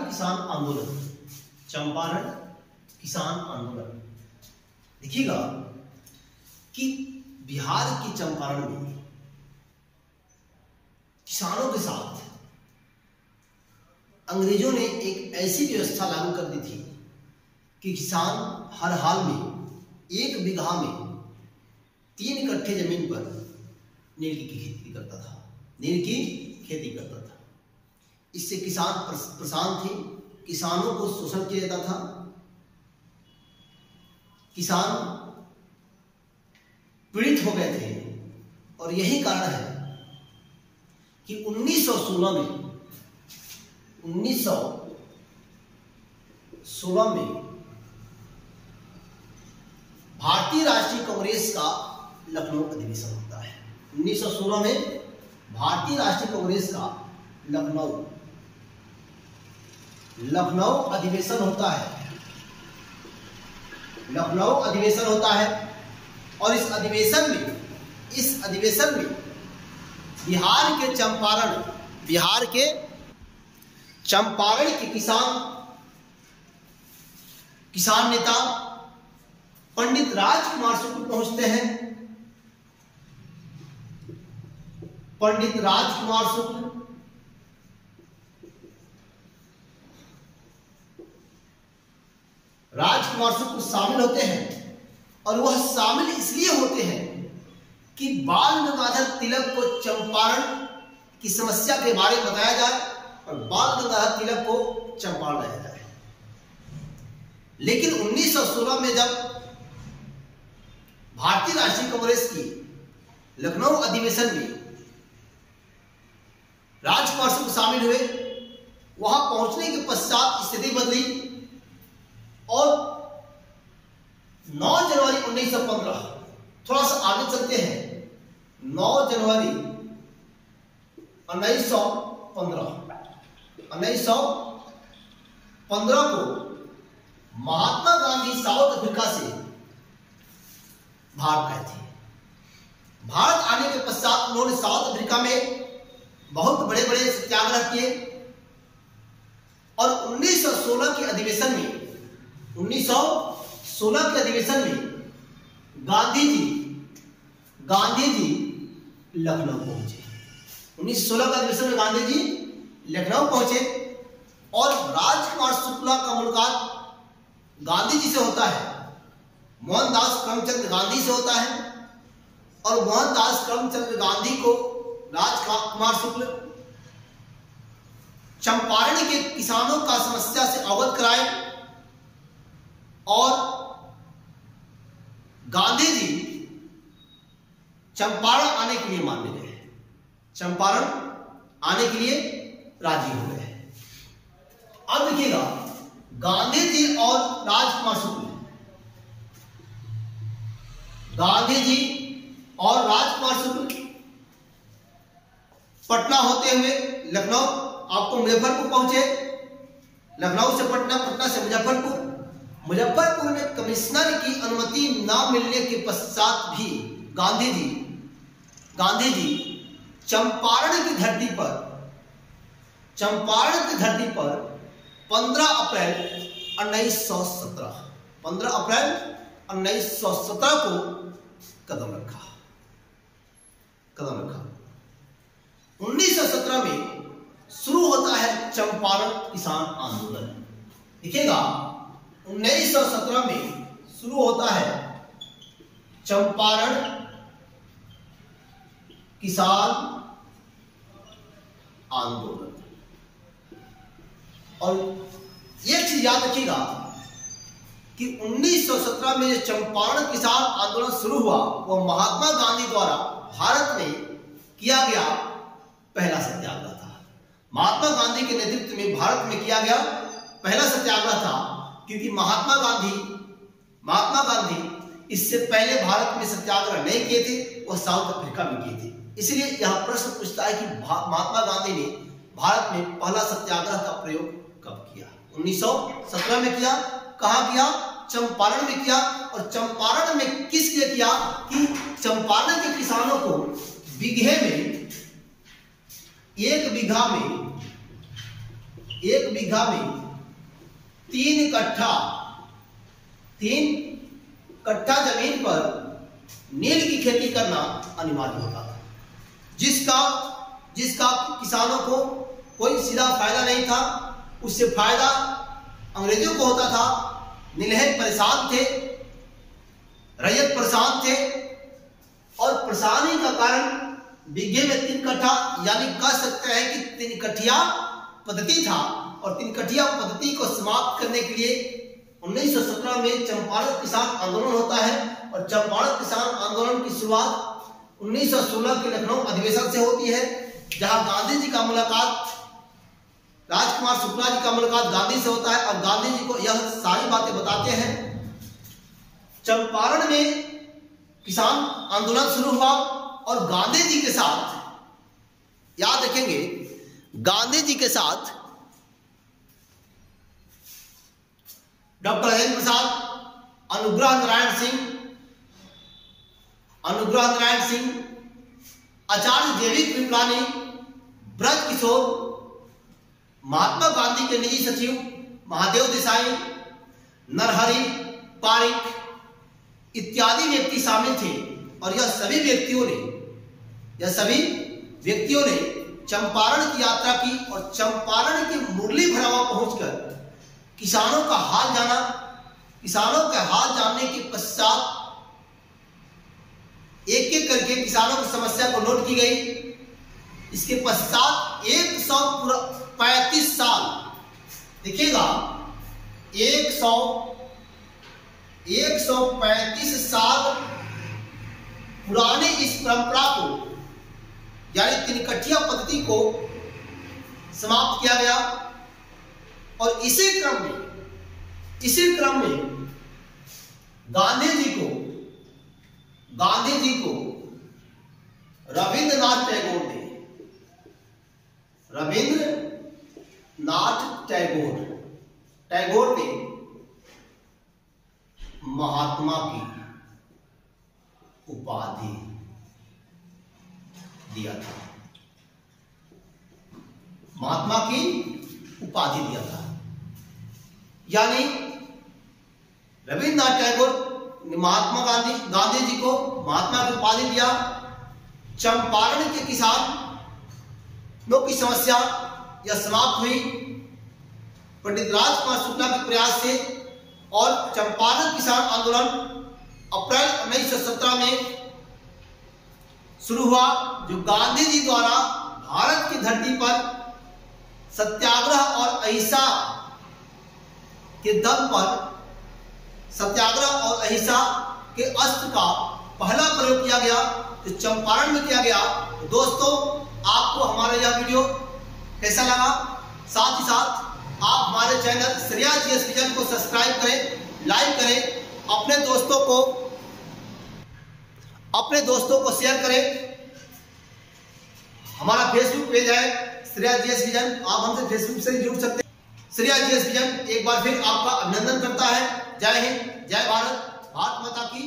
किसान आंदोलन, चंपारण किसान आंदोलन। देखिएगा कि बिहार के चंपारण में किसानों के साथ अंग्रेजों ने एक ऐसी व्यवस्था लागू कर दी थी कि किसान हर हाल में 1 बीघा में 3 कट्ठे जमीन पर नील की खेती करता था, नील की खेती करता था। इससे किसान परेशान थे, किसानों को शोषण किया जाता था, किसान पीड़ित हो गए थे। और यही कारण है कि 1916 में भारतीय राष्ट्रीय कांग्रेस का लखनऊ अधिवेशन होता है। 1916 में भारतीय राष्ट्रीय कांग्रेस का लखनऊ अधिवेशन होता है। लखनऊ अधिवेशन होता है और इस अधिवेशन में बिहार के चंपारण के किसान नेता पंडित राजकुमार शुक्ल पहुंचते हैं। पंडित राजकुमार शुक्ल शामिल होते हैं और वह शामिल इसलिए होते हैं कि बाल गंगाधर तिलक को चंपारण की समस्या के बारे में बताया जाए और बाल गंगाधर तिलक को चंपारण लाया जाए। लेकिन 1916 में जब भारतीय राष्ट्रीय कांग्रेस की लखनऊ अधिवेशन में राजकुमार शुक्ल शामिल हुए, वहां पहुंचने के पश्चात स्थिति बदली और 9 जनवरी 1915, थोड़ा सा आगे चलते हैं, 9 जनवरी 1915 को महात्मा गांधी साउथ अफ्रीका से भारत आए थे। भारत आने के पश्चात उन्होंने साउथ अफ्रीका में बहुत बड़े बड़े सत्याग्रह किए और 1916 के अधिवेशन में गांधी जी लखनऊ पहुंचे। 1916 का अधिवेशन में गांधी जी लखनऊ पहुंचे और राजकुमार शुक्ला का मुलाकात गांधी जी से होता है, मोहनदास करमचंद गांधी से होता है और मोहनदास करमचंद गांधी को राजकुमार शुक्ल चंपारण के किसानों का समस्या से अवगत कराए और गांधी जी चंपारण आने के लिए मान गए, चंपारण आने के लिए राजी हो गए। अब देखिएगा गांधी जी और राजकुमार शुक्ल पटना होते हुए लखनऊ, आपको मुजफ्फरपुर पहुंचे, लखनऊ से पटना, पटना से मुजफ्फरपुर में कमिश्नर की अनुमति न मिलने के पश्चात भी गांधी जी चंपारण की धरती पर 15 अप्रैल 1917 को कदम रखा। 1917 में शुरू होता है चंपारण किसान आंदोलन। देखिएगा 1917 में शुरू होता है चंपारण किसान आंदोलन। और एक चीज याद रखिएगा कि 1917 में जो चंपारण किसान आंदोलन शुरू हुआ वह महात्मा गांधी द्वारा भारत में किया गया पहला सत्याग्रह था। महात्मा गांधी के नेतृत्व में भारत में किया गया पहला सत्याग्रह था, क्योंकि महात्मा गांधी इससे पहले भारत में सत्याग्रह नहीं किए थे, वह साउथ अफ्रीका में किए थे। इसलिए यह प्रश्न पूछता है कि महात्मा गांधी ने भारत में पहला सत्याग्रह का प्रयोग कब किया? 1917 में किया। कहां किया? चंपारण में किया। और चंपारण में किस लिए किया? कि चंपारण के किसानों को बीघे में 1 बीघा में 1 बीघा में 3 कट्ठा जमीन पर नील की खेती करना अनिवार्य होता था, जिसका किसानों को कोई सीधा फायदा नहीं था। उससे फायदा अंग्रेजों को होता था। नीलहे परेशान थे, रैयत परेशान थे, और परेशानी का कारण बीघे में 3 कट्ठा, यानी कह सकते हैं कि 3 कट्ठिया पद्धति था। और 3 कट्ठिया पद्धति को समाप्त करने के लिए 1917 में चंपारण किसान आंदोलन होता है। और चंपारण किसान आंदोलन की शुरुआत 1916 के लखनऊ अधिवेशन से होती है, जहां गांधी जी का मुलाकात, राजकुमार शुक्ला जी का मुलाकात गांधी से होता है। और गांधी जी को यह सारी बातें बताते हैं। चंपारण में किसान आंदोलन शुरू हुआ और गांधी जी के साथ, याद रखेंगे, गांधी जी के साथ डॉक्टर राजेंद्र प्रसाद, अनुग्रह नारायण सिंह, आचार्य जैविक कृपलानी, ब्रज किशोर, महात्मा गांधी के निजी सचिव महादेव देसाई, नरहरि पारिक इत्यादि व्यक्ति शामिल थे। और यह सभी व्यक्तियों ने चंपारण की यात्रा की और चंपारण के मुरली भरावा पहुंचकर किसानों का हाल जाना। किसानों का हाल जानने के पश्चात एक करके किसानों की समस्या को नोट की गई। इसके पश्चात 135 साल, देखिएगा, 135 साल पुराने इस परंपरा को, यानी 3 कट्ठिया पद्धति को समाप्त किया गया। और इसी क्रम में गांधी जी को रविंद्रनाथ टैगोर ने महात्मा की उपाधि दिया था। महात्मा की उपाधि दिया था, यानी रविंद्रनाथ टैगोर ने महात्मा गांधी जी को महात्मा की उपाधि दिया। चंपारण के किसानों की समस्या यह समाप्त हुई पंडित राजकुमार शुक्ला के प्रयास से। और चंपारण किसान आंदोलन अप्रैल 1917 में शुरू हुआ, जो गांधी जी द्वारा भारत की धरती पर सत्याग्रह और अहिंसा के दम पर, सत्याग्रह और अहिंसा के अस्त्र का पहला प्रयोग किया गया, जो चंपारण में किया गया। तो दोस्तों, आपको हमारा यह वीडियो कैसा लगा? साथ ही साथ आप हमारे चैनल श्रेया जीएस विजन को सब्सक्राइब करें, लाइक करें, अपने दोस्तों को शेयर करें। हमारा फेसबुक पेज है श्रेया जीएस विजन, आप हमसे फेसबुक से जुड़ सकते हैं। श्रेया जीएस विजन एक बार फिर आपका अभिनंदन करता है। जय हिंद, जय भारत, भारत माता की